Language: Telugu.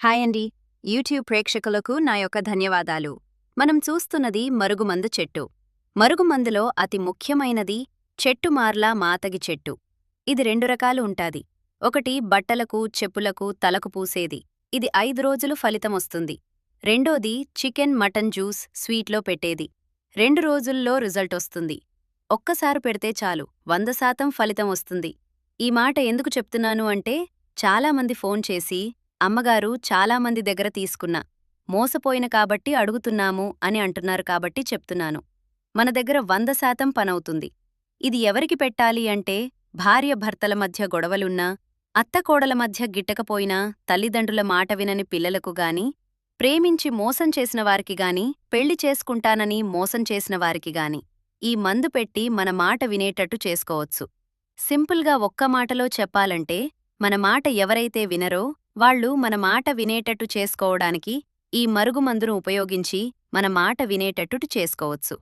హాయ్ అండి. యూట్యూబ్ ప్రేక్షకులకు నా యొక్క ధన్యవాదాలు. మనం చూస్తున్నది మరుగుమందు చెట్టు. మరుగుమందులో అతి ముఖ్యమైనది చెట్టుమార్ల మాతగి చెట్టు. ఇది 2 రకాలు ఉంటాది. ఒకటి బట్టలకు, చెప్పులకు, తలకు పూసేది. ఇది 5 రోజులు ఫలితమొస్తుంది. రెండోది చికెన్, మటన్ జ్యూస్, స్వీట్లో పెట్టేది. 2 రోజుల్లో రిజల్టొస్తుంది. ఒక్కసారి పెడితే చాలు 100% ఫలితం వస్తుంది. ఈ మాట ఎందుకు చెప్తున్నాను అంటే చాలామంది ఫోన్ చేసి అమ్మగారు చాలామంది దగ్గర తీసుకున్నా మోసపోయిన కాబట్టి అడుగుతున్నాము అని అంటున్నారు కాబట్టి చెప్తున్నాను. మన దగ్గర 100% పనవుతుంది. ఇది ఎవరికి పెట్టాలి అంటే భార్య భర్తల మధ్య గొడవలున్నా, అత్తకోడల మధ్య గిట్టకపోయినా, తల్లిదండ్రుల మాట వినని పిల్లలకు గాని, ప్రేమించి మోసం చేసిన వారికి గాని, పెళ్లి చేసుకుంటానని మోసం చేసిన వారికి గాని ఈ మందు పెట్టి మన మాట వినేటట్టు చేసుకోవచ్చు. సింపుల్గా ఒక్క మాటలో చెప్పాలంటే మన మాట ఎవరైతే వినరో వాళ్ళు మన మాట వినేటట్టు చేసుకోవడానికి ఈ మరుగుమందును ఉపయోగించి మన మాట వినేటట్టు చేసుకోవచ్చు.